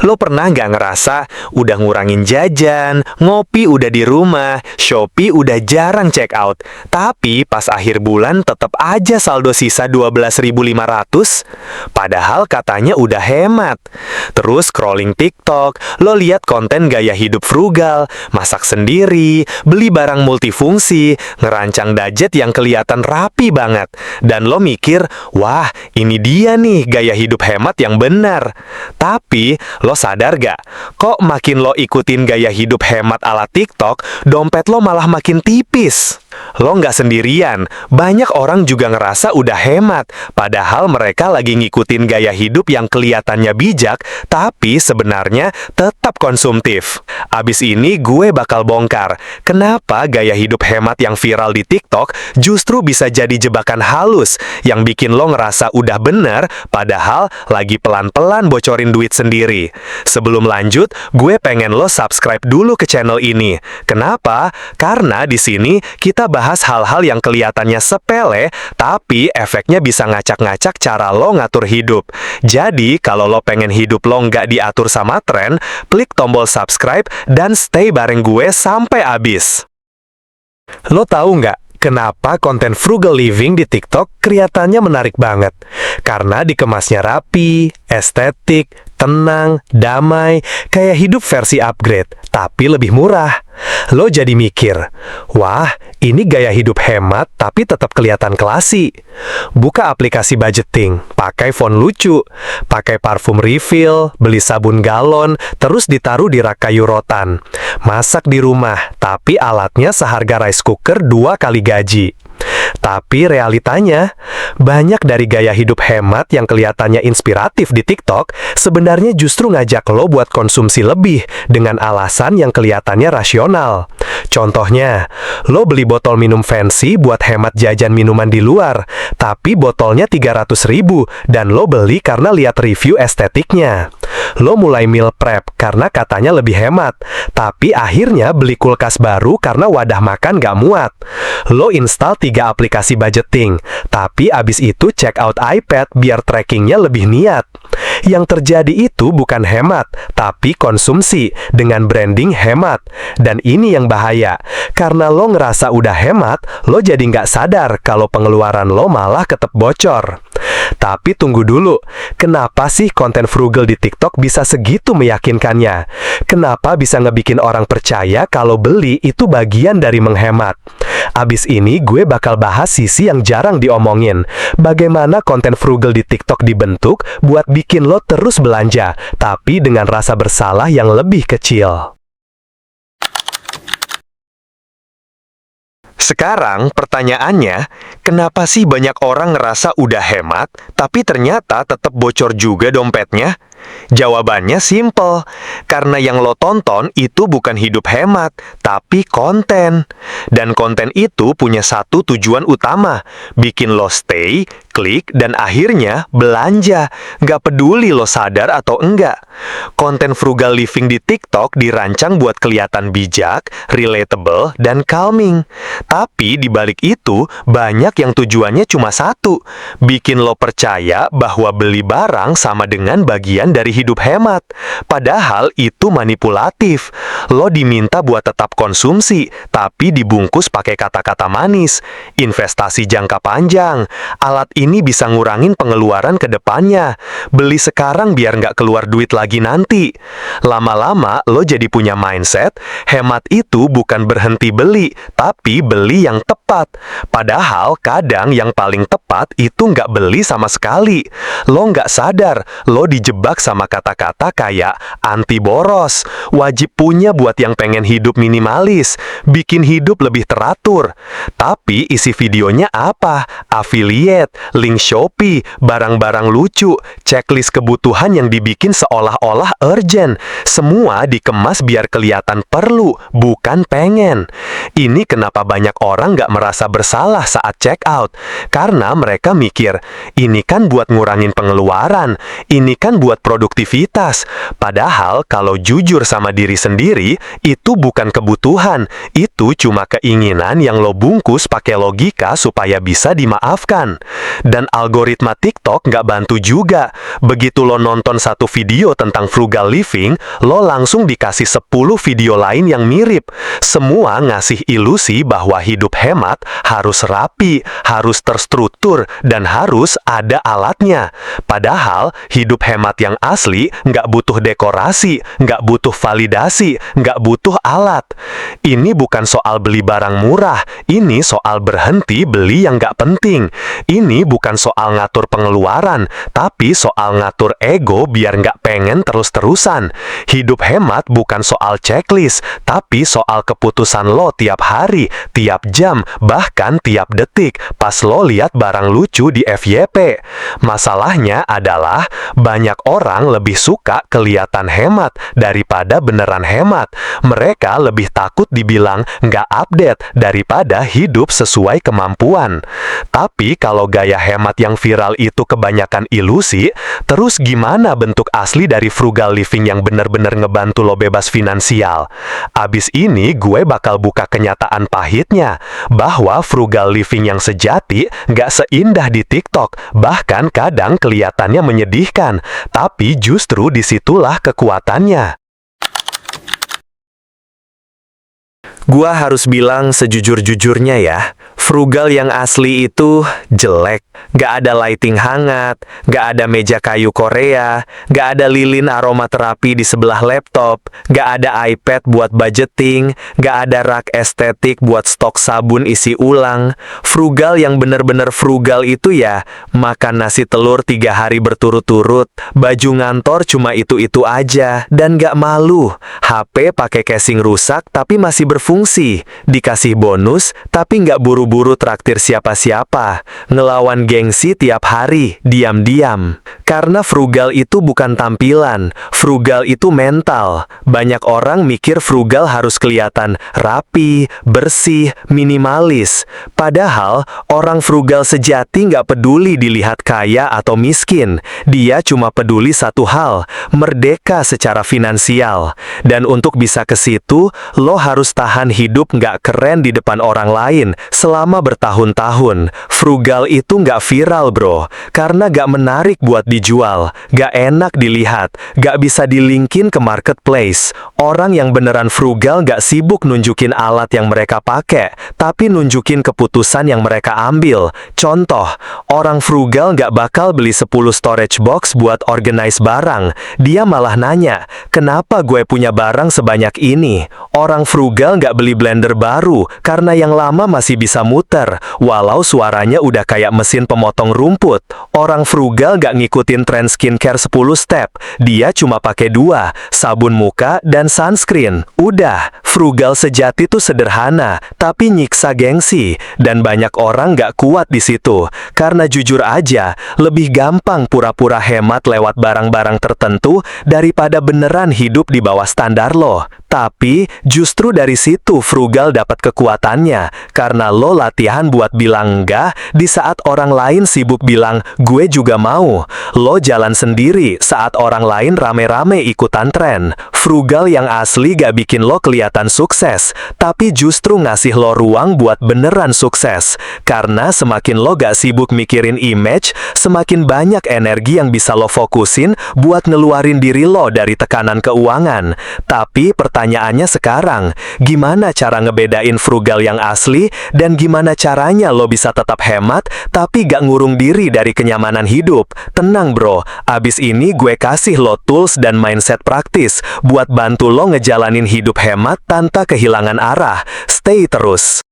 Lo pernah nggak ngerasa udah ngurangin jajan, ngopi udah di rumah, Shopee udah jarang check out, tapi pas akhir bulan tetap aja saldo sisa 12.500? Padahal katanya udah hemat. Terus scrolling TikTok, lo lihat konten gaya hidup frugal, masak sendiri, beli barang multifungsi, ngerancang budget yang kelihatan rapi banget. Dan lo mikir, wah ini dia nih gaya hidup hemat yang benar. Tapi, lo sadar gak? Kok makin lo ikutin gaya hidup hemat ala TikTok, dompet lo malah makin tipis? Lo nggak sendirian, banyak orang juga ngerasa udah hemat, padahal mereka lagi ngikutin gaya hidup yang kelihatannya bijak, tapi sebenarnya tetap konsumtif. Abis ini gue bakal bongkar, kenapa gaya hidup hemat yang viral di TikTok justru bisa jadi jebakan halus, yang bikin lo ngerasa udah bener, padahal lagi pelan-pelan bocorin duit sendiri. Sebelum lanjut, gue pengen lo subscribe dulu ke channel ini. Kenapa? Karena di sini kita bahas hal-hal yang kelihatannya sepele, tapi efeknya bisa ngacak-ngacak cara lo ngatur hidup. Jadi, kalau lo pengen hidup lo nggak diatur sama tren, klik tombol subscribe dan stay bareng gue sampai habis. Lo tahu nggak? Kenapa konten frugal living di TikTok kelihatannya menarik banget? Karena dikemasnya rapi, estetik, tenang, damai, kayak hidup versi upgrade, tapi lebih murah. Lo jadi mikir, wah, ini gaya hidup hemat tapi tetap kelihatan klasi. Buka aplikasi budgeting, pakai font lucu, pakai parfum refill, beli sabun galon, terus ditaruh di rak kayu rotan. Masak di rumah, tapi alatnya seharga rice cooker 2 kali gaji. Tapi realitanya, banyak dari gaya hidup hemat yang kelihatannya inspiratif di TikTok sebenarnya justru ngajak lo buat konsumsi lebih dengan alasan yang kelihatannya rasional. Contohnya, lo beli botol minum fancy buat hemat jajan minuman di luar, tapi botolnya 300.000 dan lo beli karena lihat review estetiknya. Lo mulai meal prep karena katanya lebih hemat, tapi akhirnya beli kulkas baru karena wadah makan gak muat. Lo install 3 aplikasi budgeting, tapi abis itu check out iPad biar trackingnya lebih niat. Yang terjadi itu bukan hemat, tapi konsumsi dengan branding hemat. Dan ini yang bahaya, karena lo ngerasa udah hemat, lo jadi nggak sadar kalau pengeluaran lo malah tetap bocor. Tapi tunggu dulu, kenapa sih konten frugal di TikTok bisa segitu meyakinkannya? Kenapa bisa ngebikin orang percaya kalau beli itu bagian dari menghemat? Abis ini gue bakal bahas sisi yang jarang diomongin. Bagaimana konten frugal di TikTok dibentuk buat bikin lo terus belanja, tapi dengan rasa bersalah yang lebih kecil. Sekarang pertanyaannya, kenapa sih banyak orang ngerasa udah hemat, tapi ternyata tetap bocor juga dompetnya? Jawabannya simple, karena yang lo tonton itu bukan hidup hemat, tapi konten. Dan konten itu punya satu tujuan utama, bikin lo stay, klik, dan akhirnya belanja. Nggak peduli lo sadar atau enggak. Konten frugal living di TikTok dirancang buat kelihatan bijak, relatable, dan calming. Tapi di balik itu, banyak yang tujuannya cuma satu, bikin lo percaya bahwa beli barang sama dengan bagian dari hidup hemat. Padahal itu manipulatif. Lo diminta buat tetap konsumsi, tapi dibungkus pakai kata-kata manis. Investasi jangka panjang. Alat ini bisa ngurangin pengeluaran ke depannya. Beli sekarang biar nggak keluar duit lagi nanti. Lama-lama lo jadi punya mindset, hemat itu bukan berhenti beli, tapi beli yang tepat. Padahal kadang yang paling tepat itu nggak beli sama sekali. Lo nggak sadar, lo dijebak sama kata-kata kayak anti boros, wajib punya buat yang pengen hidup minimalis, bikin hidup lebih teratur. Tapi isi videonya apa? Affiliate, link Shopee, barang-barang lucu, checklist kebutuhan yang dibikin seolah-olah urgent. Semua dikemas biar kelihatan perlu, bukan pengen. Ini kenapa banyak orang nggak merasa bersalah saat check out. Karena mereka mikir, ini kan buat ngurangin pengeluaran, ini kan buat produktivitas. Padahal kalau jujur sama diri sendiri, itu bukan kebutuhan, itu cuma keinginan yang lo bungkus pakai logika supaya bisa dimaafkan. Dan algoritma TikTok nggak bantu juga. Begitu lo nonton satu video tentang frugal living, lo langsung dikasih 10 video lain yang mirip. Semua ngasih ilusi bahwa hidup hemat harus rapi, harus terstruktur, dan harus ada alatnya. Padahal hidup hemat yang asli nggak butuh dekorasi, nggak butuh validasi, nggak butuh alat. Ini bukan soal beli barang murah, ini soal berhenti beli yang nggak penting. Ini bukan soal ngatur pengeluaran, tapi soal ngatur ego biar nggak pengen terus-terusan. Hidup hemat bukan soal checklist, tapi soal keputusan lo tiap hari, tiap jam, bahkan tiap detik pas lo lihat barang lucu di FYP. Masalahnya adalah banyak orang lebih suka kelihatan hemat daripada beneran hemat. Mereka lebih takut dibilang nggak update daripada hidup sesuai kemampuan. Tapi kalau gaya hemat yang viral itu kebanyakan ilusi, terus gimana bentuk asli dari frugal living yang bener-bener ngebantu lo bebas finansial? Abis ini gue bakal buka kenyataan pahitnya, bahwa frugal living yang sejati nggak seindah di TikTok, bahkan kadang kelihatannya menyedihkan, tapi justru disitulah kekuatannya. Gua harus bilang sejujur-jujurnya ya, frugal yang asli itu jelek. Gak ada lighting hangat, gak ada meja kayu Korea, gak ada lilin aromaterapi di sebelah laptop, gak ada iPad buat budgeting, gak ada rak estetik buat stok sabun isi ulang. Frugal yang bener-bener frugal itu ya, makan nasi telur 3 hari berturut-turut, baju ngantor cuma itu-itu aja, dan gak malu. HP pakai casing rusak tapi masih berfungsi, dikasih bonus tapi nggak buru-buru traktir siapa-siapa, ngelawan gengsi tiap hari, diam-diam. Karena frugal itu bukan tampilan, frugal itu mental. Banyak orang mikir frugal harus kelihatan rapi, bersih, minimalis. Padahal orang frugal sejati nggak peduli dilihat kaya atau miskin. Dia cuma peduli satu hal, merdeka secara finansial. Dan untuk bisa ke situ, lo harus tahan hidup nggak keren di depan orang lain selama bertahun-tahun. Frugal itu nggak viral bro, karena nggak menarik buat dijual, nggak enak dilihat, nggak bisa dilinkin ke marketplace. Orang yang beneran frugal nggak sibuk nunjukin alat yang mereka pakai, tapi nunjukin keputusan yang mereka ambil. Contoh, orang frugal nggak bakal beli 10 storage box buat organize barang. Dia malah nanya, kenapa gue punya barang sebanyak ini? Orang frugal nggak beli blender baru, karena yang lama masih bisa muter, walau suaranya udah kayak mesin pemotong rumput. Orang frugal nggak ngikutin tren skincare 10 step, dia cuma pakai 2, sabun muka dan sunscreen. Udah, frugal sejati tuh sederhana, tapi nyiksa gengsi, dan banyak orang nggak kuat di situ. Karena jujur aja, lebih gampang pura-pura hemat lewat barang-barang tertentu daripada beneran hidup di bawah standar lo. Tapi, justru dari situ frugal dapat kekuatannya, karena lo latihan buat bilang enggak di saat orang lain sibuk bilang, gue juga mau. Lo jalan sendiri saat orang lain rame-rame ikutan tren. Frugal yang asli gak bikin lo kelihatan sukses, tapi justru ngasih lo ruang buat beneran sukses. Karena semakin lo gak sibuk mikirin image, semakin banyak energi yang bisa lo fokusin buat ngeluarin diri lo dari tekanan keuangan. Tapi pertanyaannya sekarang, gimana cara ngebedain frugal yang asli, dan gimana caranya lo bisa tetap hemat, tapi gak ngurung diri dari kenyamanan hidup? Tenang bro, abis ini gue kasih lo tools dan mindset praktis, buat bantu lo ngejalanin hidup hemat tanpa kehilangan arah. Stay terus.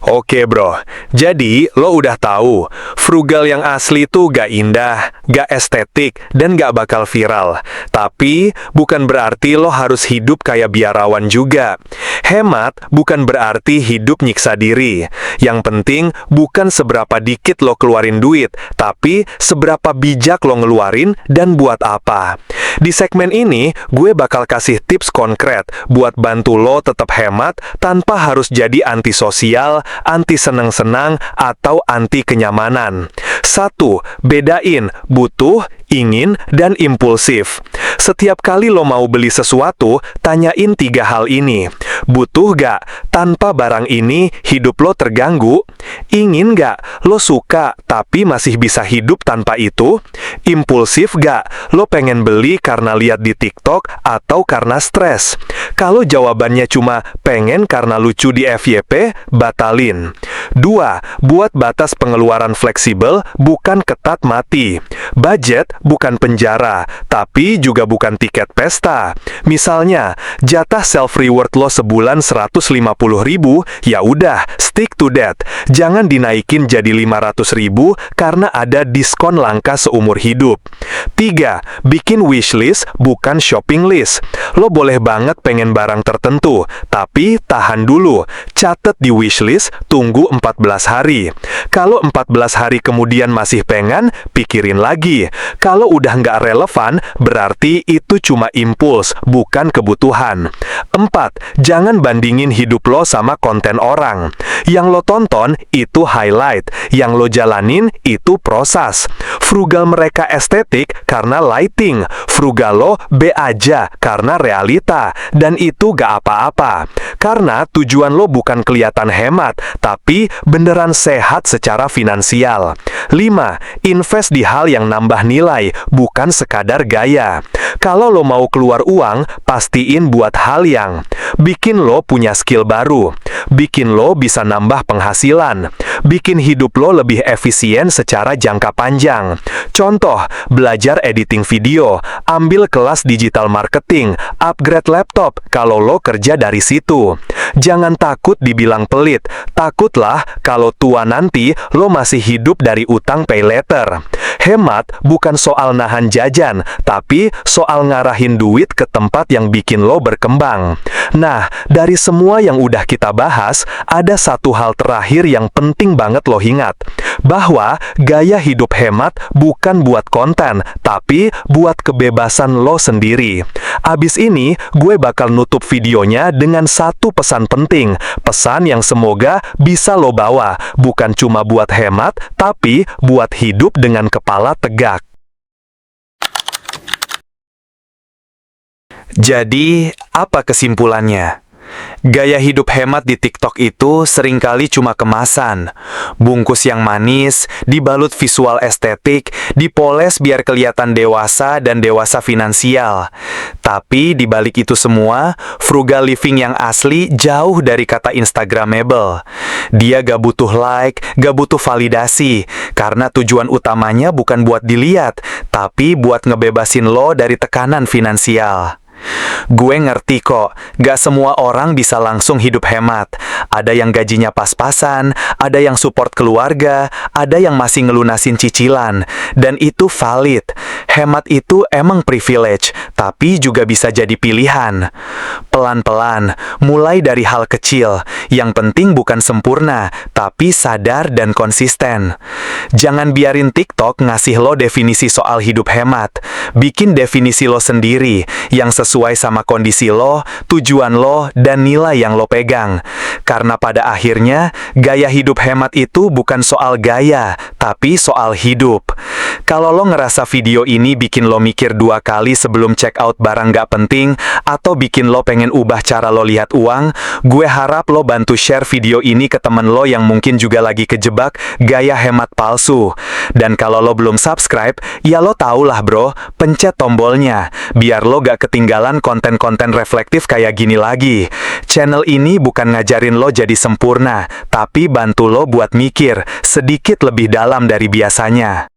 Oke bro, jadi lo udah tahu, frugal yang asli tuh gak indah, gak estetik, dan gak bakal viral. Tapi, bukan berarti lo harus hidup kayak biarawan juga. Hemat bukan berarti hidup nyiksa diri. Yang penting, bukan seberapa dikit lo keluarin duit, tapi seberapa bijak lo ngeluarin dan buat apa. Di segmen ini, gue bakal kasih tips konkret buat bantu lo tetap hemat tanpa harus jadi antisosial, anti seneng-senang, atau anti kenyamanan. 1. Bedain butuh, ingin, dan impulsif. Setiap kali lo mau beli sesuatu, tanyain 3 hal ini. Butuh gak? Tanpa barang ini, hidup lo terganggu? Ingin gak? Lo suka, tapi masih bisa hidup tanpa itu? Impulsif gak? Lo pengen beli karena lihat di TikTok atau karena stres? Kalau jawabannya cuma pengen karena lucu di FYP, batalin. 2. Buat batas pengeluaran fleksibel, bukan ketat mati. Budget bukan penjara, tapi juga bukan tiket pesta. Misalnya, jatah self-reward lo sebulan 150.000, ya udah, stick to that. Jangan dinaikin jadi 500.000 karena ada diskon langka seumur hidup. 3. Bikin wishlist, bukan shopping list. Lo boleh banget pengen barang tertentu, tapi tahan dulu. Catet di wishlist, tunggu 14 hari. Kalau 14 hari kemudian masih pengen, pikirin lagi. Kalau udah nggak relevan, berarti itu cuma impuls, bukan kebutuhan. 4. Jangan bandingin hidup lo sama konten orang. Yang lo tonton, itu highlight. Yang lo jalanin, itu proses. Frugal mereka estetik karena lighting. Frugal lo B aja karena realita. Dan itu gak apa-apa. Karena tujuan lo bukan kelihatan hemat, tapi beneran sehat secara finansial. 5. Invest di hal yang nambah nilai, bukan sekadar gaya. Kalau lo mau keluar uang, pastiin buat hal yang bikin lo punya skill baru, bikin lo bisa nambah penghasilan, bikin hidup lo lebih efisien secara jangka panjang. Contoh, belajar editing video, ambil kelas digital marketing, upgrade laptop kalau lo kerja dari situ. Jangan takut dibilang pelit, takutlah kalau tua nanti lo masih hidup dari utang pay later. Hemat bukan soal nahan jajan, tapi soal ngarahin duit ke tempat yang bikin lo berkembang. Nah, dari semua yang udah kita bahas, ada satu hal terakhir yang penting banget lo ingat, bahwa gaya hidup hemat bukan buat konten, tapi buat kebebasan lo sendiri. Abis ini, gue bakal nutup videonya dengan satu pesan penting, pesan yang semoga bisa lo bawa, bukan cuma buat hemat, tapi buat hidup dengan kepala tegak. Jadi, apa kesimpulannya? Gaya hidup hemat di TikTok itu seringkali cuma kemasan. Bungkus yang manis, dibalut visual estetik, dipoles biar kelihatan dewasa dan dewasa finansial. Tapi di balik itu semua, frugal living yang asli jauh dari kata Instagramable. Dia gak butuh like, gak butuh validasi, karena tujuan utamanya bukan buat dilihat, tapi buat ngebebasin lo dari tekanan finansial. Gue ngerti kok, gak semua orang bisa langsung hidup hemat. Ada yang gajinya pas-pasan, ada yang support keluarga, ada yang masih ngelunasin cicilan. Dan itu valid. Hemat itu emang privilege, tapi juga bisa jadi pilihan. Pelan-pelan, mulai dari hal kecil. Yang penting bukan sempurna, tapi sadar dan konsisten. Jangan biarin TikTok ngasih lo definisi soal hidup hemat. Bikin definisi lo sendiri, yang sesuai sama kondisi lo, tujuan lo, dan nilai yang lo pegang. Karena pada akhirnya, gaya hidup hemat itu bukan soal gaya, tapi soal hidup. Kalau lo ngerasa video ini bikin lo mikir 2 kali sebelum check out barang gak penting, atau bikin lo pengen ubah cara lo lihat uang, gue harap lo bantu share video ini ke temen lo yang mungkin juga lagi kejebak gaya hemat palsu. Dan kalau lo belum subscribe, ya lo tau lah bro, pencet tombolnya, biar lo gak ketinggalan konten-konten reflektif kayak gini lagi. Channel ini bukan ngajarin lo jadi sempurna, tapi bantu lo buat mikir sedikit lebih dalam dari biasanya.